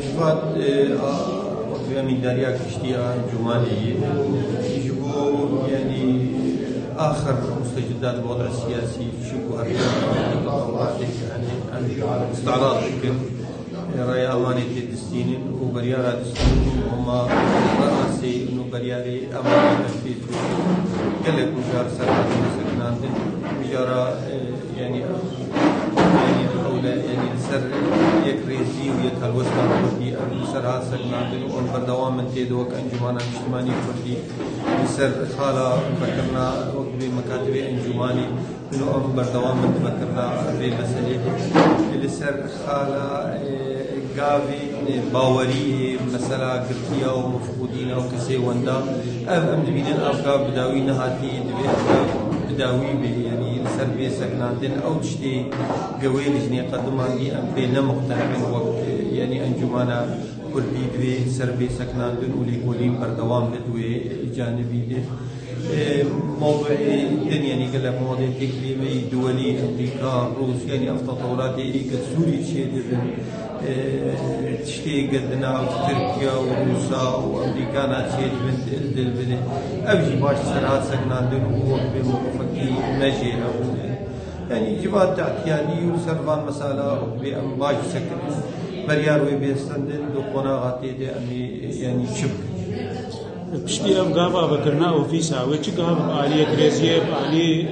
جفات من داريا كشتيا جمالية يجبوا يعني آخر مستجدات الوضع السياسي شبه يعني استعراض فكر رأي أمانة الدستين وبريارة الدستين هما رأسي إنه برياري أمانة في قال لك مجار سرعة مسكنان مجارة يعني الأولى يعني سر يكريزي ويتهالوسنا كردي سرها سكنان وأن بردوام من تيدو كأنجمانا اجتماعي كردي سر خالا فكرنا وقت بمكاتب أنجماني إنه أن بردوام من تفكرنا بمسألة اللي سر خالا قابي باوري مسألة قرتية ومفقودين أو كسي وندا أم دبينين أفكار بداوي نهاتي بداوي يعني سربي سكناتين أو تشتي قوي لجني قدمان دي أم بين مقتنعين وقت يعني أنجمانا كردي دوي سربي سكناتين ولي بردوام دوي جانبي دي موضوع الدنيا يعني قال لك مواضيع تكليمي دولي أمريكا روسيا يعني أفتطورات إيريكا سوري شيء تشتي قدنا تركيا وروسا وأمريكانا شيء بنت البلد أبجي باش سرعات سكنان دون هو بمفكي مجي يعني جبات تعتياني وسربان مسألة بأم باش سكن بريار وبيستندن دقنا غاتي دي أمي يعني شبك پشتی ام گاوا بکرنا اوفیسا و چی گاو عالیه کریزیه عالی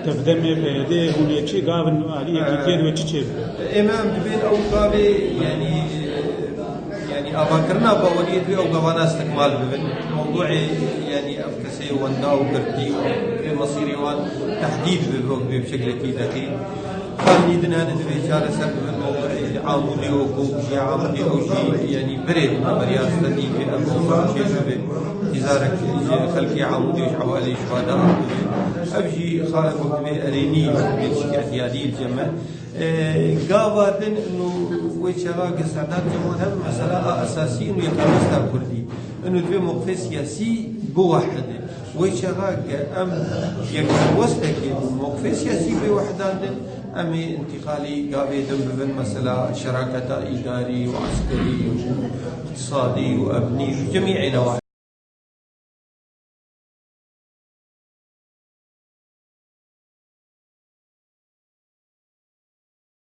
تقدم پیاده هونه چی گاو عالیه کیتر و چی چه امام دبین او گاوی يعني اباكرنا باوليد او گاوانا استكمال ببن موضوع يعني افكسي وندا وكرتي مصيري وان تحديد بشكل دقيق خالدنا ندوي شارع سبب الموضوع عامودي وكوشي عامودي او شيء يعني بريد برياس تدي في امر شيء تزارك خلقي عامودي وحوالي شهداء ابجي خالد وكبي اريني اعتيادي الجمع قابلن انه ويشغا قصادات جمهور مساله اساسيه انه يتمسك كردي انه في موقف سياسي بوحده ويشغا ام يكوستك موقف سياسي بوحدان أمي انتقالي قابي دم مسألة شراكة إداري وعسكري واقتصادي وأبني في جميع نواحي